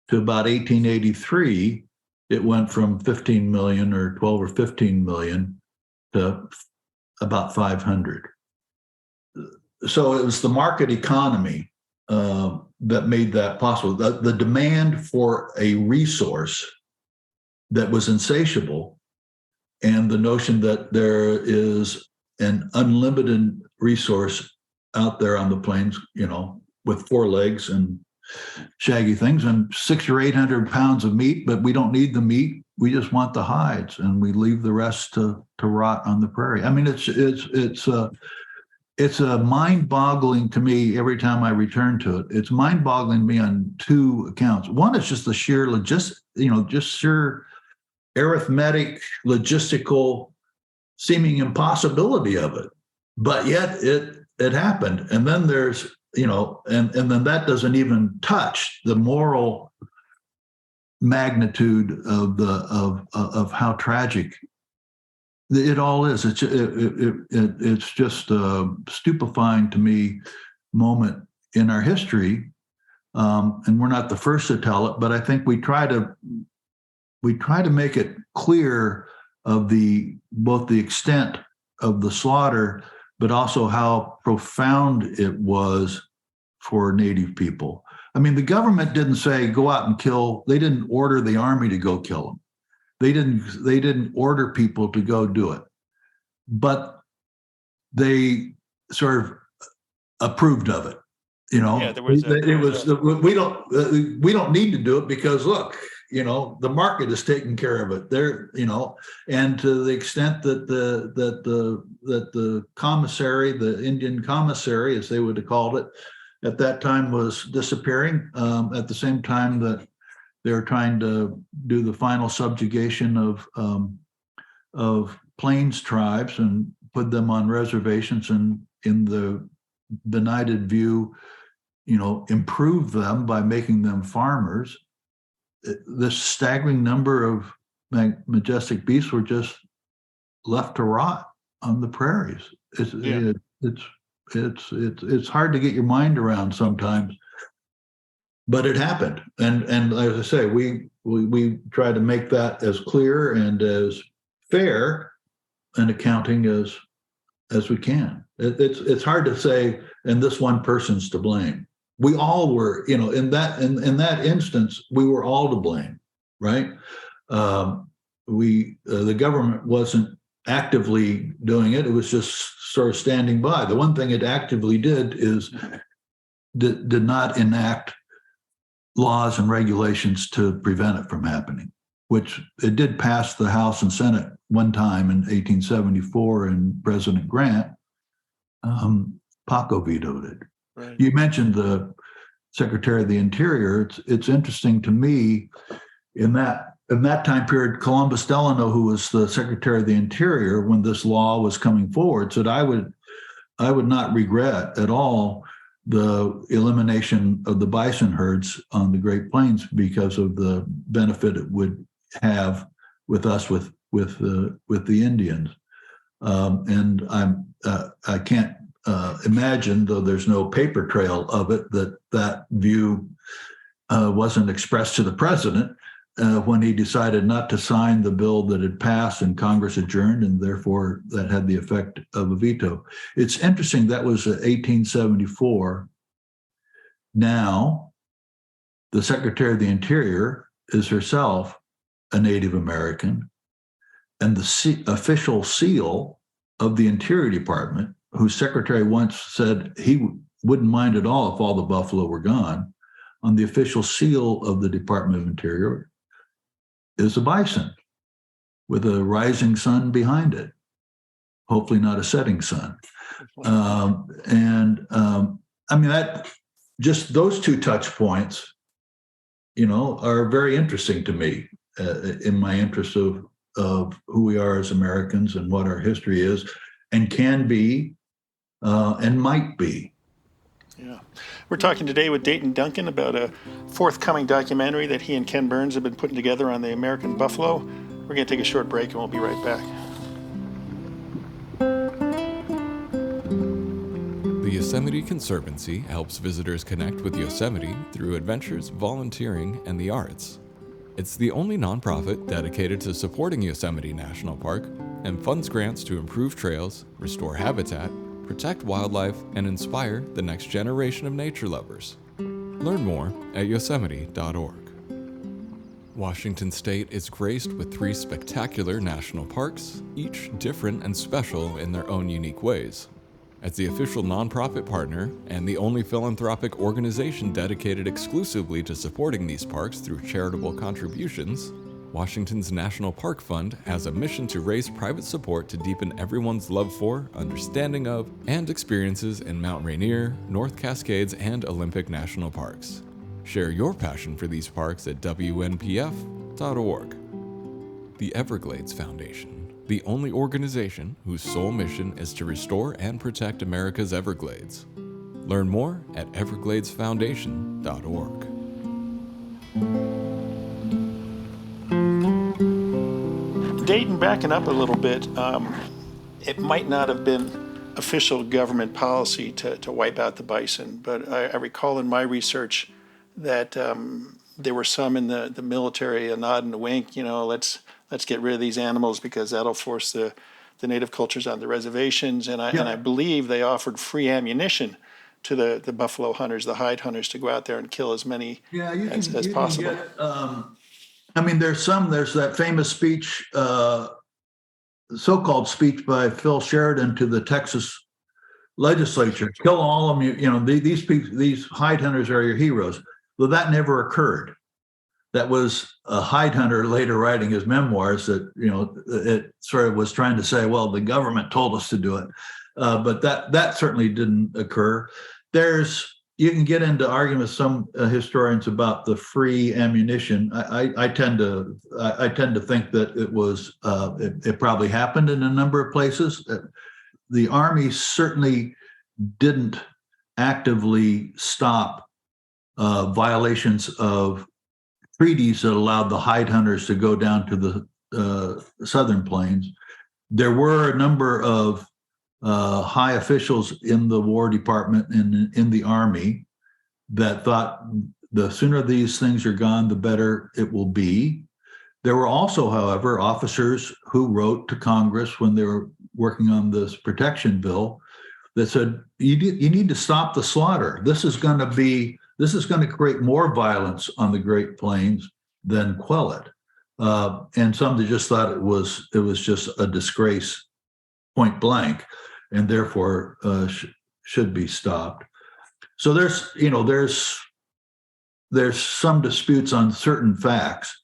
to about 1883, it went from 15 million or 12 or 15 million to about 500. So it was the market economy that made that possible. The demand for a resource that was insatiable, and the notion that there is an unlimited resource out there on the plains, with 4 legs and shaggy things and 600 or 800 pounds of meat, but we don't need the meat. We just want the hides, and we leave the rest to rot on the prairie. I mean, it's mind-boggling to me every time I return to it. It's mind-boggling to me on 2 accounts. One is just the sheer sheer arithmetic, logistical, seeming impossibility of it. But yet it happened. And then there's, and then that doesn't even touch the moral magnitude of how tragic it all is. It's just a stupefying to me moment in our history, and we're not the first to tell it. But I think we try to make it clear of both the extent of the slaughter, but also how profound it was for Native people. I mean, the government didn't say go out and kill. They didn't order the army to go kill them. They didn't order people to go do it, but they sort of approved of it. Yeah, we don't need to do it because look, the market is taking care of it. And to the extent that the commissary, the Indian commissary, as they would have called it at that time, was disappearing, at the same time that they were trying to do the final subjugation of plains tribes and put them on reservations, and in the benighted view, improve them by making them farmers. This staggering number of majestic beasts were just left to rot on the prairies. It's hard to get your mind around sometimes, but it happened. And as I say, we try to make that as clear and as fair an accounting as we can. It's hard to say, and this one person's to blame. We all were, in that instance, we were all to blame, right? The government wasn't actively doing it; it was just sort of standing by. The one thing it actively did is did not enact laws and regulations to prevent it from happening, which it did pass the House and Senate one time in 1874, and President Grant, Paco vetoed it. Right. You mentioned the Secretary of the Interior. It's interesting to me in that time period, Columbus Delano, who was the Secretary of the Interior when this law was coming forward, said I would not regret at all the elimination of the bison herds on the Great Plains because of the benefit it would have with us with the Indians. And I can't imagine, though there's no paper trail of it, that view wasn't expressed to the president when he decided not to sign the bill that had passed and Congress adjourned, and therefore that had the effect of a veto. It's interesting, that was 1874. Now, the Secretary of the Interior is herself a Native American, and the official seal of the Interior Department, whose secretary once said he wouldn't mind at all if all the buffalo were gone, on the official seal of the Department of Interior is a bison with a rising sun behind it, hopefully not a setting sun. I mean, that just those 2 touch points, are very interesting to me in my interest of who we are as Americans and what our history is and can be and might be. Yeah. We're talking today with Dayton Duncan about a forthcoming documentary that he and Ken Burns have been putting together on the American buffalo. We're going to take a short break and we'll be right back. The Yosemite Conservancy helps visitors connect with Yosemite through adventures, volunteering, and the arts. It's the only nonprofit dedicated to supporting Yosemite National Park and funds grants to improve trails, restore habitat, protect wildlife, and inspire the next generation of nature lovers. Learn more at yosemite.org. Washington State is graced with 3 spectacular national parks, each different and special in their own unique ways. As the official nonprofit partner and the only philanthropic organization dedicated exclusively to supporting these parks through charitable contributions, Washington's National Park Fund has a mission to raise private support to deepen everyone's love for, understanding of, and experiences in Mount Rainier, North Cascades, and Olympic National Parks. Share your passion for these parks at WNPF.org. The Everglades Foundation, the only organization whose sole mission is to restore and protect America's Everglades. Learn more at evergladesfoundation.org. Dayton, backing up a little bit, it might not have been official government policy to wipe out the bison, but I recall in my research that there were some in the military, a nod and a wink, let's get rid of these animals because that'll force the native cultures on the reservations. And I believe they offered free ammunition to the buffalo hunters, the hide hunters, to go out there and kill as many as possible. There's that famous speech, so-called speech by Phil Sheridan to the Texas legislature, kill all of them, these hide hunters are your heroes. Well, that never occurred. That was a hide hunter later writing his memoirs that, it sort of was trying to say, well, the government told us to do it. But that certainly didn't occur. You can get into arguments with some historians about the free ammunition. I tend to think that it probably happened in a number of places. The Army certainly didn't actively stop violations of treaties that allowed the hide hunters to go down to the southern plains. There were a number of high officials in the War Department and in the Army that thought the sooner these things are gone, the better it will be. There were also, however, officers who wrote to Congress when they were working on this protection bill that said, you need to stop the slaughter. This is going to create more violence on the Great Plains than quell it. And some that just thought it was just a disgrace, point blank, and therefore should be stopped. So there's some disputes on certain facts.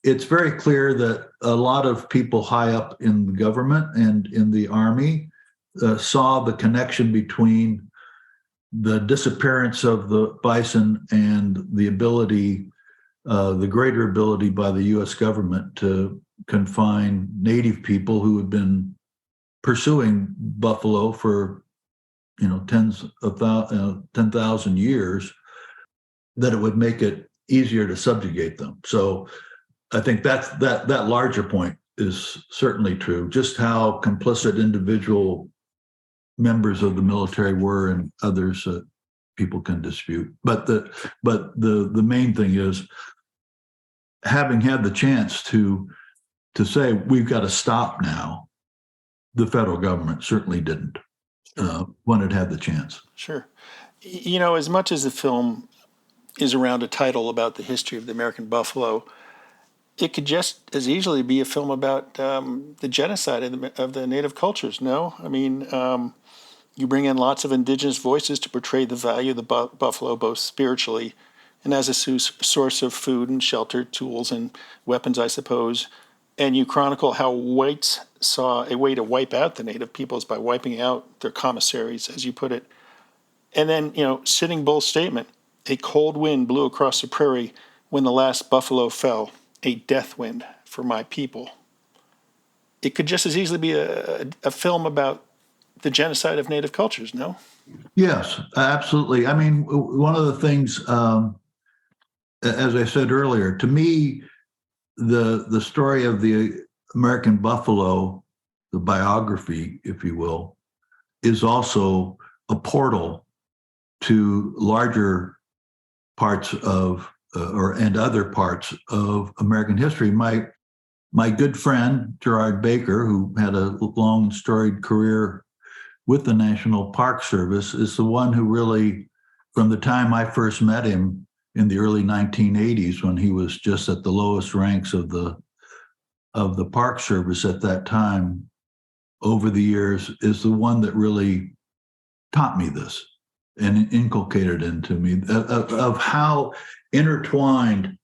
It's very clear that a lot of people high up in the government and in the Army saw the connection between the disappearance of the bison and the greater ability by the U.S. government to confine native people who had been pursuing buffalo for 10,000 years, that it would make it easier to subjugate them. So I think that larger point is certainly true. Just how complicit individual members of the military were and others people can dispute. But the main thing is, having had the chance to say we've got to stop now, the federal government certainly didn't when it had the chance. Sure. As much as the film is around a title about the history of the American buffalo, it could just as easily be a film about the genocide of the native cultures, no? You bring in lots of indigenous voices to portray the value of the buffalo, both spiritually and as a source of food and shelter, tools and weapons, I suppose. And you chronicle how whites saw a way to wipe out the native peoples by wiping out their commissaries, as you put it. And then, Sitting Bull's statement, a cold wind blew across the prairie when the last buffalo fell, a death wind for my people. It could just as easily be a film about the genocide of native cultures, no? Yes, absolutely. One of the things, as I said earlier, to me, the story of the American buffalo, the biography, if you will, is also a portal to larger parts of and other parts of American history. My good friend Gerard Baker, who had a long storied career with the National Park Service, is the one who really from the time I first met him in the early 1980s, when he was just at the lowest ranks of the Park Service at that time, over the years, is the one that really taught me this and inculcated into me of how intertwined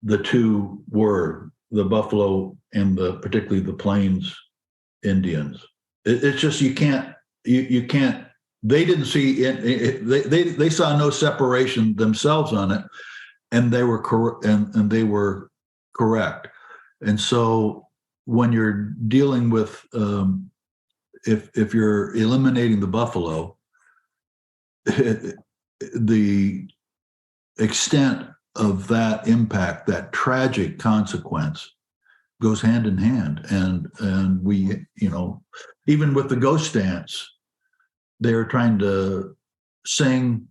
the two were, the buffalo and particularly the Plains Indians. It's just you can't. They didn't see it. They saw no separation themselves on it, and they were and they were correct. And so when you're dealing with, if you're eliminating the buffalo, the extent of that impact, that tragic consequence, goes hand in hand. And we, even with the ghost dance, they were trying to sing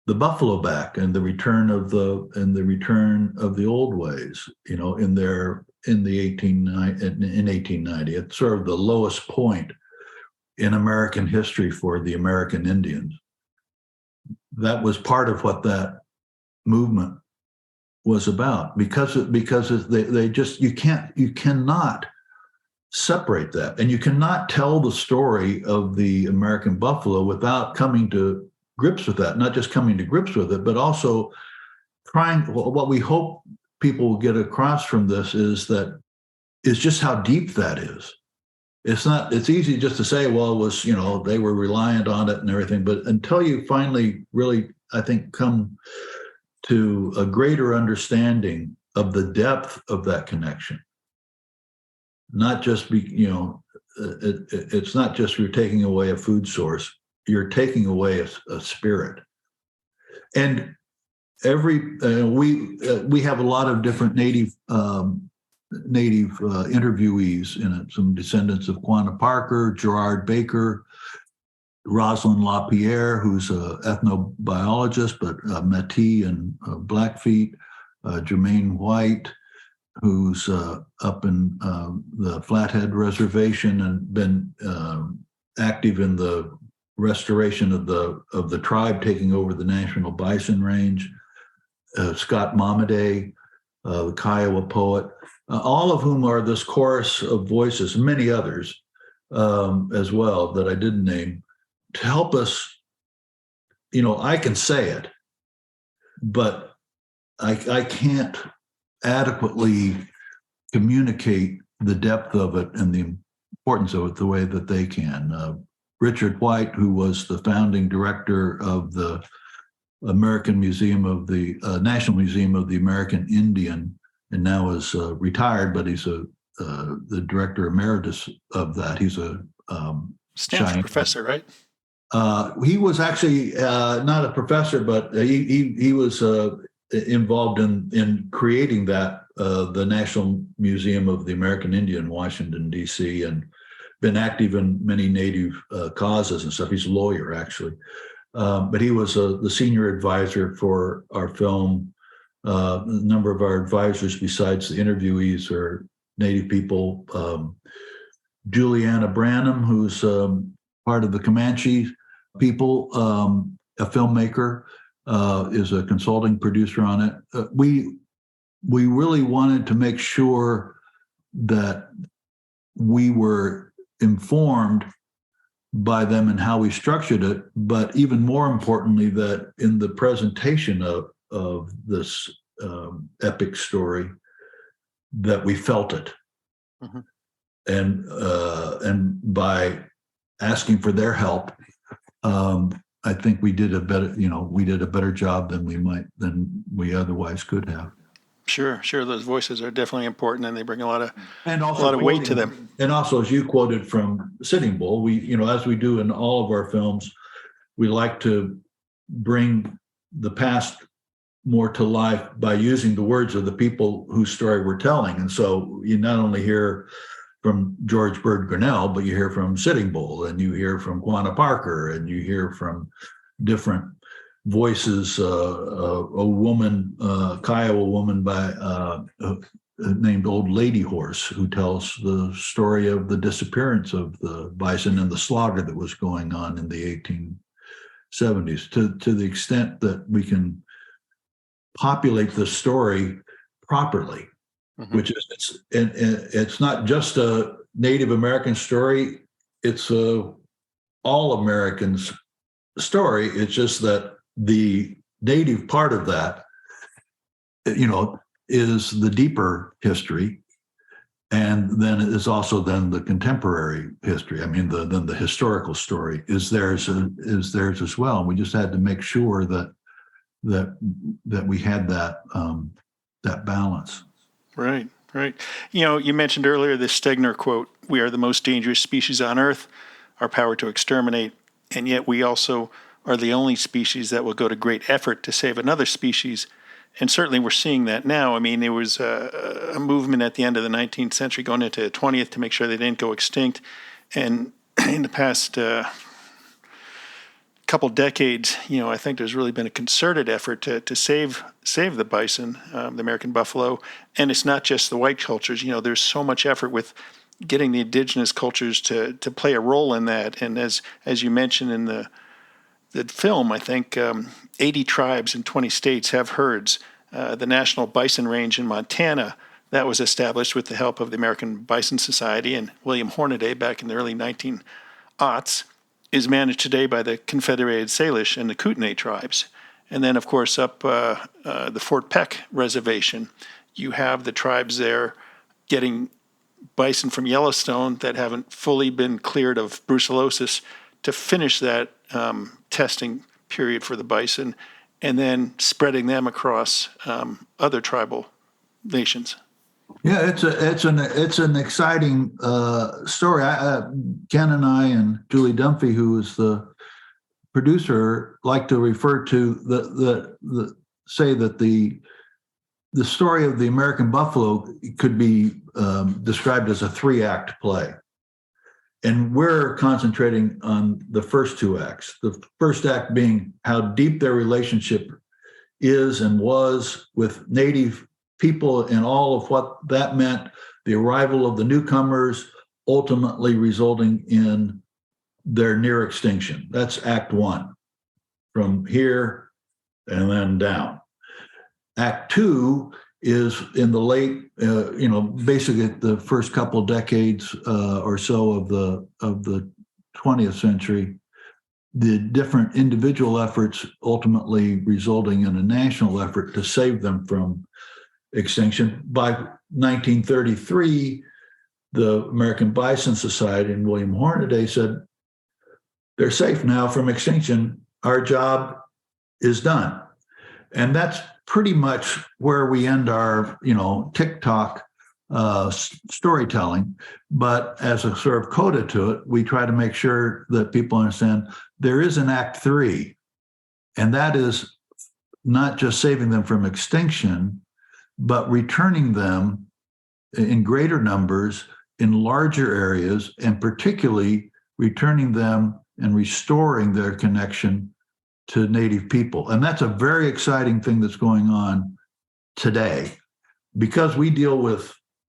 the buffalo back and the return of the old ways, in 1890. It's sort of the lowest point in American history for the American Indians. That was part of what that movement was about, because they just, you cannot separate that, and you cannot tell the story of the American buffalo without coming to grips with that. Not just coming to grips with it, but also what we hope people will get across from this is just how deep that is. It's easy just to say, well, it was, they were reliant on it and everything, but until you finally really, I think, come to a greater understanding of the depth of that connection, not just it's not just you're taking away a food source, you're taking away a spirit. And we have a lot of different native interviewees in it, some descendants of Quanah Parker, Gerard Baker, Rosalind LaPierre, who's an ethnobiologist, but Métis and Blackfeet, Jermaine White, who's up in the Flathead Reservation and been active in the restoration of the tribe taking over the National Bison Range, Scott Momaday, the Kiowa poet, all of whom are this chorus of voices, and many others as well that I didn't name, to help us. I can say it, but I can't adequately communicate the depth of it and the importance of it the way that they can. Richard White, who was the founding director of the National Museum of the American Indian, and now is retired, but he's the director emeritus of that. He's a Stanford professor, right? He was actually not a professor, but he was involved in creating that, the National Museum of the American Indian in Washington, D.C., and been active in many Native causes and stuff. He's a lawyer, actually. But he was the senior advisor for our film. A number of our advisors, besides the interviewees, are Native people. Juliana Branham, who's part of the Comanche people, a filmmaker, is a consulting producer on it. We really wanted to make sure that we were informed by them and how we structured it, but even more importantly, that in the presentation of this epic story, that we felt it. Mm-hmm. And by asking for their help, I think we did a better job than we otherwise could have. Sure. Those voices are definitely important, and they bring a lot of weight to them. And also, as you quoted from Sitting Bull, we, as we do in all of our films, we like to bring the past more to life by using the words of the people whose story we're telling. And so you not only hear from George Bird Grinnell, but you hear from Sitting Bull, and you hear from Quanah Parker, and you hear from different voices. A woman, Kiowa woman named Old Lady Horse, who tells the story of the disappearance of the bison and the slaughter that was going on in the 70s, to the extent that we can populate the story properly, which is it's not just a Native American story, it's a all Americans story. It's just that the Native part of that, is the deeper history, and then it is also then the contemporary history. I mean, then the historical story is theirs as well. And we just had to make sure that we had that balance. Right. You mentioned earlier this Stegner quote: "We are the most dangerous species on Earth, our power to exterminate, and yet we also are the only species that will go to great effort to save another species." And certainly we're seeing that now. I mean, there was a movement at the end of the 19th century going into the 20th to make sure they didn't go extinct. And in the past couple decades, I think there's really been a concerted effort to save the bison, the American buffalo. And it's not just the white cultures. There's so much effort with getting the indigenous cultures to play a role in that. And as you mentioned in the film, I think 80 tribes in 20 states have herds. The National Bison Range in Montana, that was established with the help of the American Bison Society and William Hornaday back in the early 1900s, is managed today by the Confederated Salish and the Kootenai tribes. And then, of course, up the Fort Peck Reservation, you have the tribes there getting bison from Yellowstone that haven't fully been cleared of brucellosis to finish that testing period for the bison, and then spreading them across other tribal nations. Yeah, it's an exciting story. Ken and I and Julie Dunphy, who is the producer, like to refer to say that the story of the American buffalo could be described as a 3-act play. And we're concentrating on the first 2 acts. The first act being how deep their relationship is and was with Native people and all of what that meant, the arrival of the newcomers, ultimately resulting in their near extinction. That's Act 1, from here and then down. Act 2 is in the late, basically the first couple decades or so of the 20th century, the different individual efforts ultimately resulting in a national effort to save them from extinction. By 1933, the American Bison Society and William Hornaday said, they're safe now from extinction. Our job is done. And that's pretty much where we end our, TikTok storytelling. But as a sort of coda to it, we try to make sure that people understand there is an Act 3, and that is not just saving them from extinction, but returning them in greater numbers in larger areas, and particularly returning them and restoring their connection to Native people. And that's a very exciting thing that's going on today, because we deal with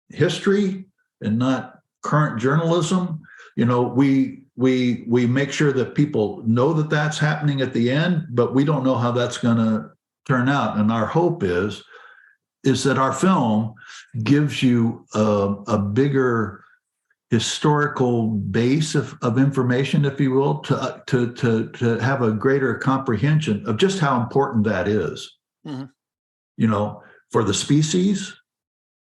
history and not current journalism. We make sure that people know that that's happening at the end, but we don't know how that's going to turn out. And our hope is that our film gives you a bigger historical base of information, if you will, to have a greater comprehension of just how important that is. Mm-hmm. For the species,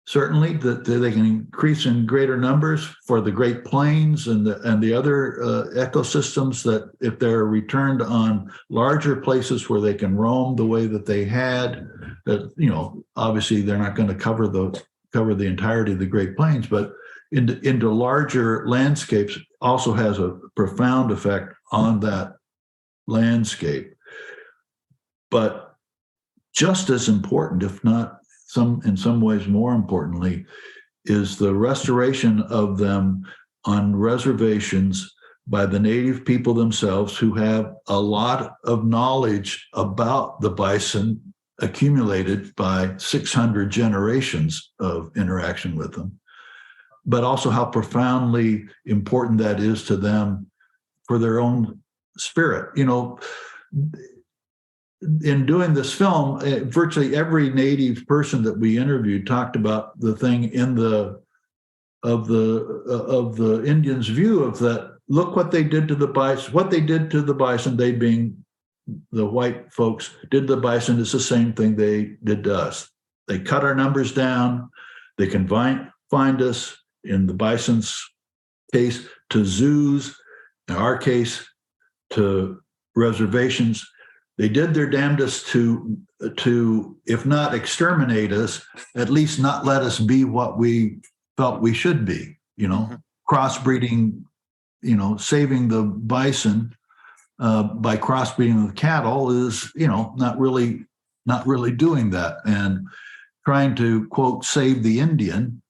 certainly that they can increase in greater numbers, for the Great Plains and the other ecosystems, that if they're returned on larger places where they can roam the way that they had, that obviously they're not going to cover the entirety of the Great Plains, but into larger landscapes also has a profound effect on that landscape. But just as important, if not in some ways more importantly, is the restoration of them on reservations by the Native people themselves, who have a lot of knowledge about the bison accumulated by 600 generations of interaction with them, but also how profoundly important that is to them for their own spirit. in doing this film, virtually every native person that we interviewed talked about the thing in of the Indians' view of that. Look what they did to the bison. What they did to the bison, they being the white folks, did the bison is the same thing they did to us. They cut our numbers down. They can find us, in the bison's case, to zoos, in our case, to reservations. They did their damnedest to, if not exterminate us, at least not let us be what we felt we should be, crossbreeding, saving the bison by crossbreeding with cattle is, not really doing that. And trying to, quote, save the Indian,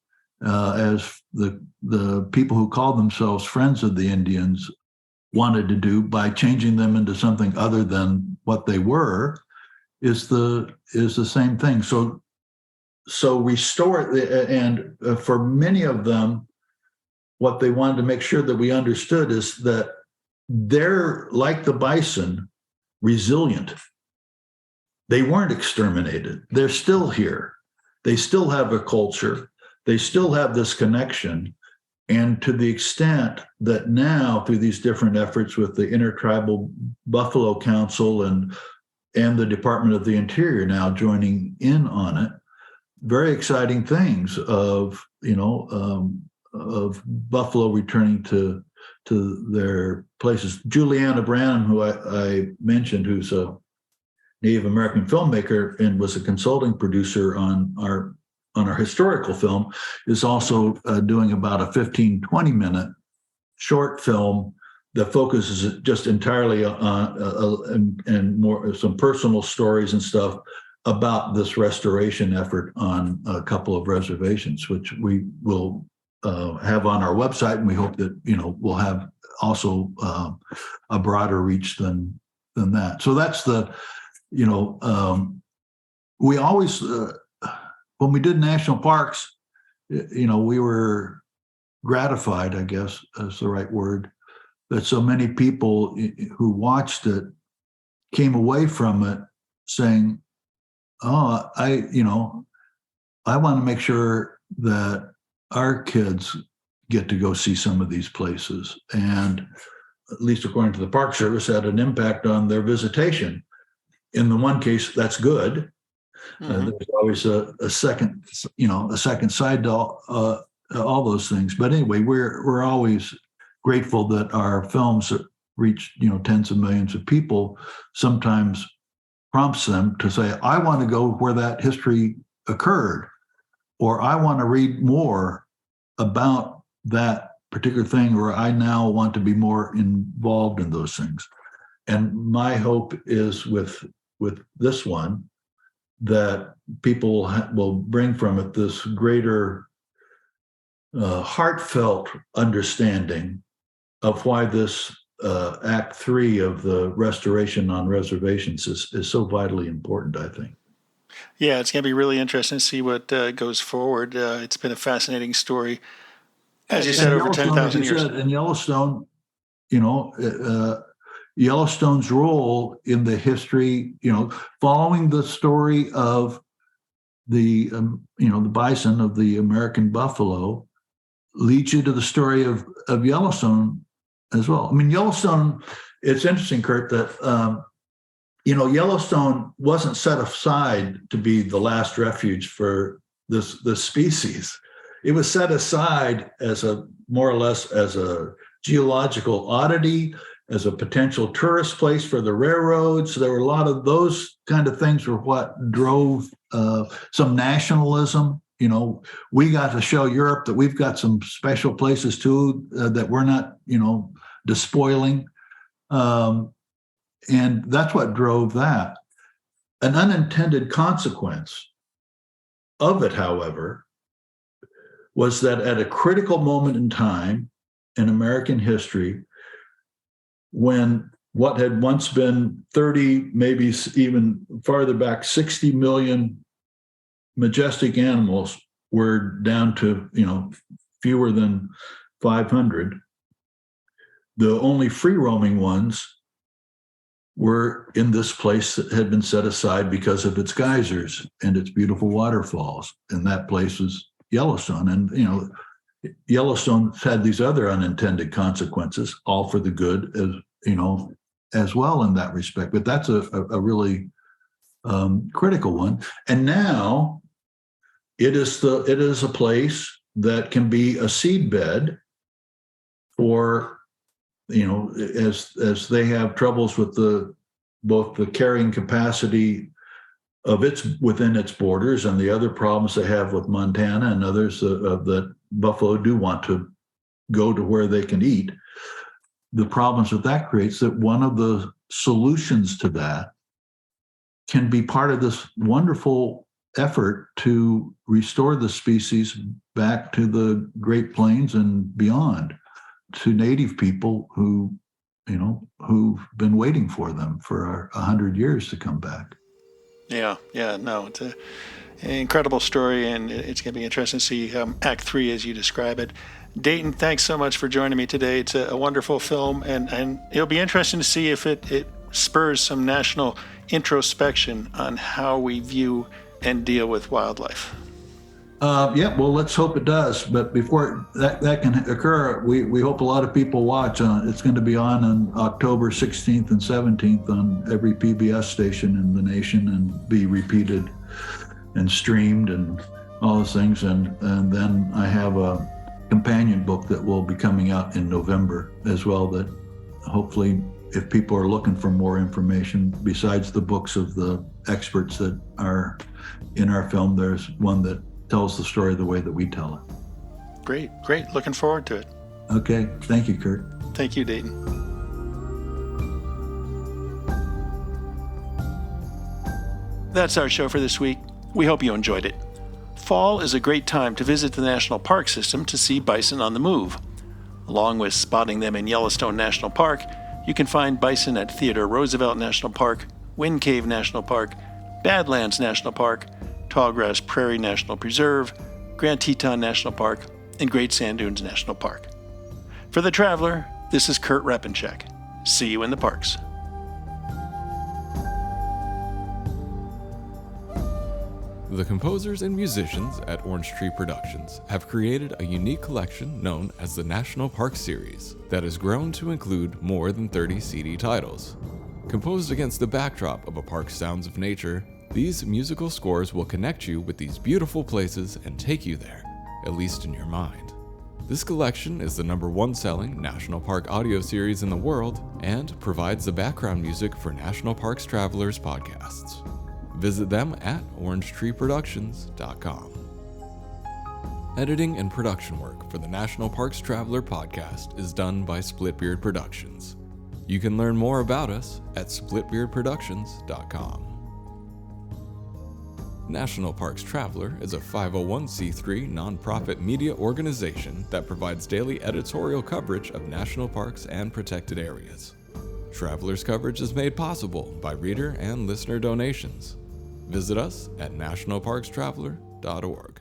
as the people who call themselves friends of the Indians wanted to do by changing them into something other than what they were, is the same thing. So restore it, and for many of them, what they wanted to make sure that we understood is that they're, like the bison, resilient. They weren't exterminated. They're still here. They still have a culture. They still have this connection. And to the extent that now, through these different efforts with the Intertribal Buffalo Council and the Department of the Interior now joining in on it, very exciting things of buffalo returning to their places. Juliana Branham, who I mentioned, who's a Native American filmmaker and was a consulting producer on our historical film, is also doing about a 15-20 minute short film that focuses just entirely on and more some personal stories and stuff about this restoration effort on a couple of reservations, which we will have on our website, and we hope that we'll have also a broader reach than that. So that's the we always when we did national parks, we were gratified, I guess is the right word, that so many people who watched it came away from it saying, "Oh, I want to make sure that our kids get to go see some of these places," and at least according to the Park Service, had an impact on their visitation. In the one case, that's good. There's always a second side to all those things. But anyway, we're always grateful that our films reach tens of millions of people. Sometimes prompts them to say, "I want to go where that history occurred," or "I want to read more about that particular thing," or "I now want to be more involved in those things." And my hope is with this one that people will bring from it this greater heartfelt understanding of why this Act 3 of the restoration on reservations is so vitally important, I think. Yeah, it's going to be really interesting to see what goes forward. It's been a fascinating story. As you said, over 10,000 years. In Yellowstone, Yellowstone's role in the history, following the story of the bison, of the American buffalo, leads you to the story of Yellowstone as well. I mean, Yellowstone, it's interesting, Kurt, that, Yellowstone wasn't set aside to be the last refuge for this species. It was set aside as more or less as a geological oddity, as a potential tourist place for the railroads. There were a lot of those kind of things were what drove some nationalism. We got to show Europe that we've got some special places too, that we're not, despoiling. And that's what drove that. An unintended consequence of it, however, was that at a critical moment in time in American history, when what had once been 30, maybe even farther back, 60 million majestic animals were down to, fewer than 500. The only free roaming ones were in this place that had been set aside because of its geysers and its beautiful waterfalls. And that place was Yellowstone. And, Yellowstone's had these other unintended consequences, all for the good, as well in that respect. But that's a really critical one. And now it is a place that can be a seedbed for, as they have troubles with both the carrying capacity of within its borders and the other problems they have with Montana and others that buffalo do want to go to where they can eat. The problems that creates, that one of the solutions to that can be part of this wonderful effort to restore the species back to the Great Plains and beyond, to native people who've been waiting for them for 100 years to come back. Yeah, no, it's an incredible story, and it's going to be interesting to see Act 3 as you describe it. Dayton, thanks so much for joining me today. It's a wonderful film, and it'll be interesting to see if it spurs some national introspection on how we view and deal with wildlife. Well, let's hope it does. But before that can occur, we hope a lot of people watch. It's going to be on October 16th and 17th on every PBS station in the nation and be repeated and streamed and all those things. And then I have a companion book that will be coming out in November as well, that hopefully, if people are looking for more information, besides the books of the experts that are in our film, there's one that tells the story the way that we tell it. Great. Looking forward to it. Okay. Thank you, Kurt. Thank you, Dayton. That's our show for this week. We hope you enjoyed it. Fall is a great time to visit the national park system to see bison on the move. Along with spotting them in Yellowstone National Park, you can find bison at Theodore Roosevelt National Park, Wind Cave National Park, Badlands National Park, Tallgrass Prairie National Preserve, Grand Teton National Park, and Great Sand Dunes National Park. For The Traveler, this is Kurt Repenchak. See you in the parks. The composers and musicians at Orange Tree Productions have created a unique collection known as the National Park Series that has grown to include more than 30 CD titles. Composed against the backdrop of a park's sounds of nature, these musical scores will connect you with these beautiful places and take you there, at least in your mind. This collection is the #1 selling National Park audio series in the world and provides the background music for National Parks Travelers podcasts. Visit them at orangetreeproductions.com. Editing and production work for the National Parks Traveler podcast is done by Splitbeard Productions. You can learn more about us at splitbeardproductions.com. National Parks Traveler is a 501c3 nonprofit media organization that provides daily editorial coverage of national parks and protected areas. Traveler's coverage is made possible by reader and listener donations. Visit us at nationalparkstraveler.org.